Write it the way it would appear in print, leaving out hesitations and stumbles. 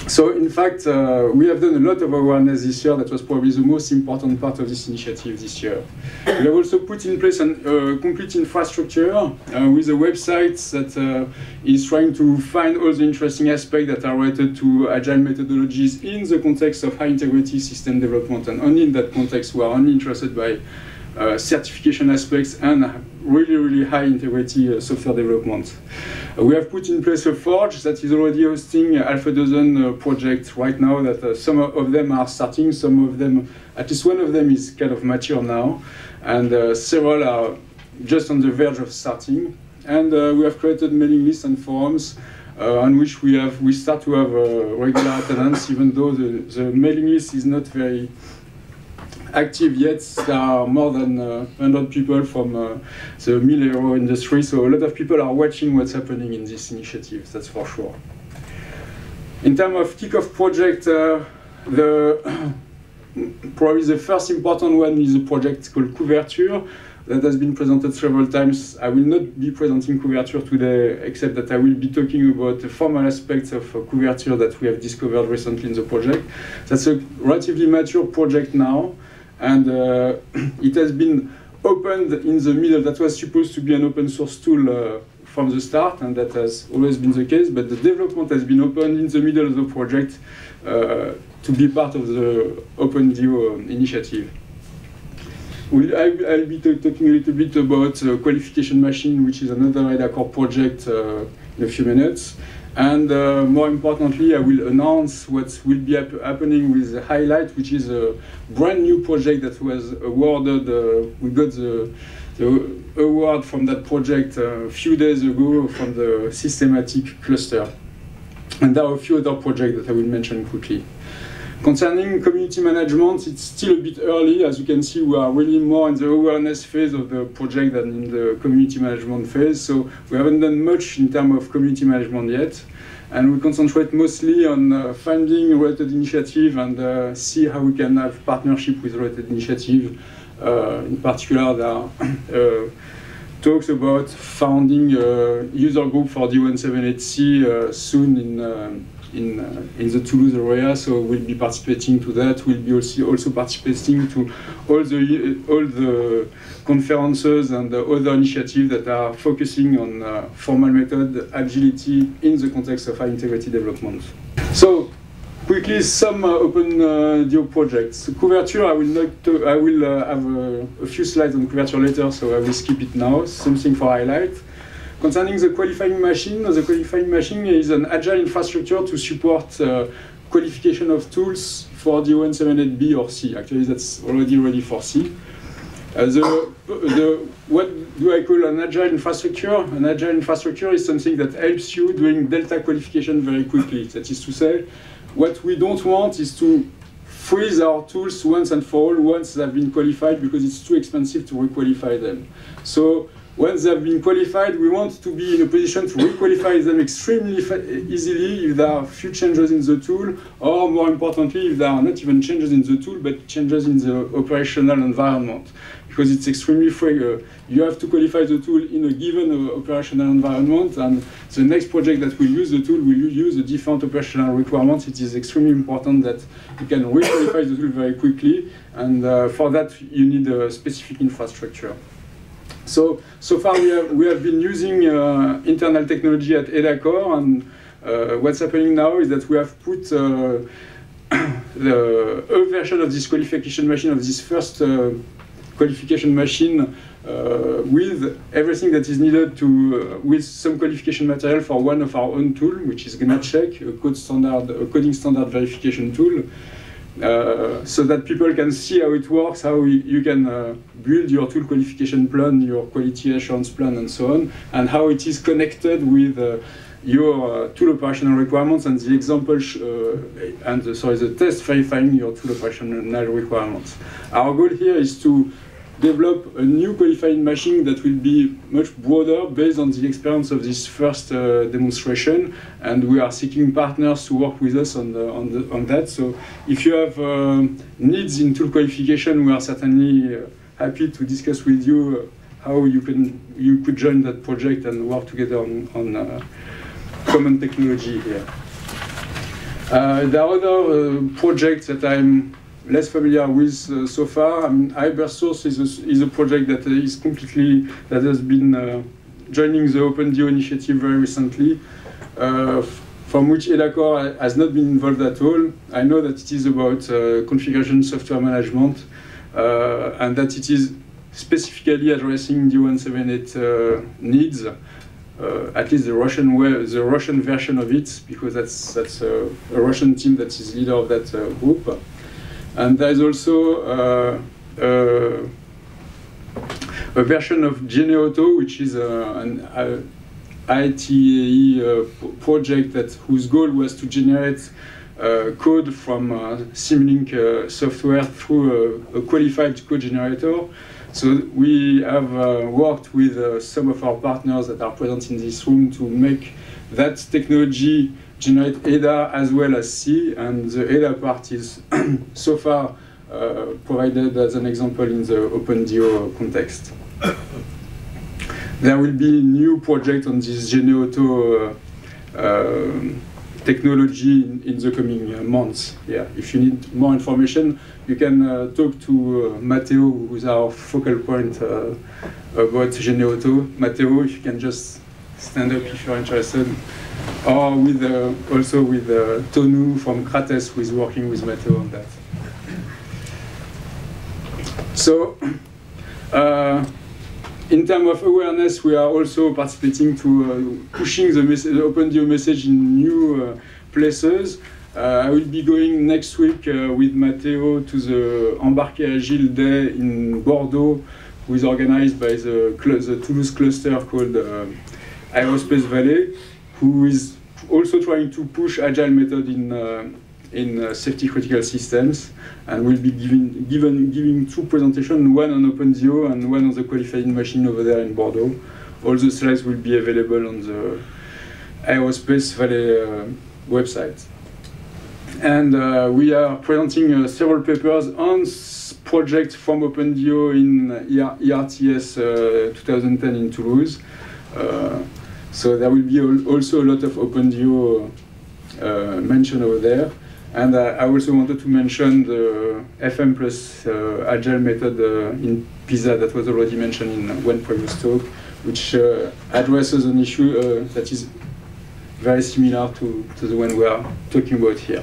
So in fact, we have done a lot of awareness this year. That was probably the most important part of this initiative this year. We have also put in place a complete infrastructure with a website that is trying to find all the interesting aspects that are related to agile methodologies in the context of high integrity system development. And only in that context, we are only interested by certification aspects and really high integrity software development. We have put in place a Forge that is already hosting half a dozen projects right now that some of them are starting, some of them, at least one of them is kind of mature now, and several are just on the verge of starting. And we have created mailing lists and forums on which we start to have regular attendance, even though the mailing list is not very active yet. There are more than 100 people from the mil-aero industry, so a lot of people are watching what's happening in this initiative, that's for sure. In terms of kickoff project, probably the first important one is a project called Couverture that has been presented several times. I will not be presenting Couverture today, except that I will be talking about the formal aspects of Couverture that we have discovered recently in the project. That's a relatively mature project now, and it has been opened in the middle. That was supposed to be an open source tool from the start, and that has always been the case, but the development has been opened in the middle of the project to be part of the OpenView initiative. I'll be talking a little bit about qualification machine, which is another EDA core project in a few minutes. And more importantly, I will announce what will be happening with the Highlight, which is a brand new project that was awarded. We got the award from that project a few days ago from the Systematic cluster. And there are a few other projects that I will mention quickly. Concerning community management, it's still a bit early. As you can see, we are really more in the awareness phase of the project than in the community management phase. So we haven't done much in terms of community management yet. And we concentrate mostly on finding related initiative and see how we can have partnership with related initiative. In particular, there are talks about founding a user group for D178C soon in the Toulouse area, so we'll be participating to that. We'll be also participating to all the conferences and the other initiatives that are focusing on formal method agility in the context of high integrity development. So quickly, some OpenView projects. Couverture, I will have a few slides on Couverture later, so I will skip it now. Something for highlight. Concerning the qualifying machine is an agile infrastructure to support qualification of tools for D178B or C. Actually, that's already ready for C. What do I call an agile infrastructure? An agile infrastructure is something that helps you doing delta qualification very quickly. That is to say, what we don't want is to freeze our tools once and for all once they've been qualified, because it's too expensive to requalify them. So once they've been qualified, we want to be in a position to requalify them extremely easily if there are few changes in the tool, or more importantly, if there are not even changes in the tool, but changes in the operational environment. Because it's extremely free. You have to qualify the tool in a given operational environment, and the next project that will use the tool will use a different operational requirements. It is extremely important that you can requalify the tool very quickly, and for that you need a specific infrastructure. So far we have been using internal technology at EDA core, and what's happening now is that we have put a version of this qualification machine, of this first qualification machine, with everything that is needed to, with some qualification material for one of our own tool, which is GNACheck, a coding standard verification tool. So that people can see how it works, how you can build your tool qualification plan, your quality assurance plan, and so on, and how it is connected with your tool operational requirements and the example the test verifying your tool operational requirements. Our goal here is to develop a new qualifying machine that will be much broader based on the experience of this first demonstration, and we are seeking partners to work with us on that. So if you have needs in tool qualification, we are certainly happy to discuss with you how you could join that project and work together on common technology here. There are other projects that I'm less familiar with so far. I mean, HyperSource is a project that has been joining the OpenDO initiative very recently, from which EDACORE has not been involved at all. I know that it is about configuration software management, and that it is specifically addressing D178 needs, at least the Russian version of it, because that's a Russian team that is leader of that group. And there is also a version of GeneAuto, which is an ITAE project whose goal was to generate code from Symlink software through a qualified code generator. So we have worked with some of our partners that are present in this room to make that technology generate ADA as well as C, and the ADA part is so far provided as an example in the OpenDO context. There will be new project on this GeneAuto technology in the coming months. Yeah, if you need more information, you can talk to Matteo, who is our focal point about GeneAuto. Matteo, if you can just stand up if you're interested, or with also with Tonu from Krates, who is working with Matteo on that. So, in terms of awareness, we are also participating to pushing the OpenDO message in new places. I will be going next week with Matteo to the Embarqué Agile Day in Bordeaux, who is organized by the Toulouse cluster called Aerospace Valley, who is also trying to push agile method in safety critical systems, and we'll be giving two presentations, one on OpenDO and one on the qualified machine over there in Bordeaux. All the slides will be available on the Aerospace Valley website. And we are presenting several papers on projects from OpenDO in ERTS 2010 in Toulouse. So there will be also a lot of OpenDO mentioned over there. And I also wanted to mention the FM plus agile method in PISA that was already mentioned in one previous talk, which addresses an issue that is very similar to the one we are talking about here.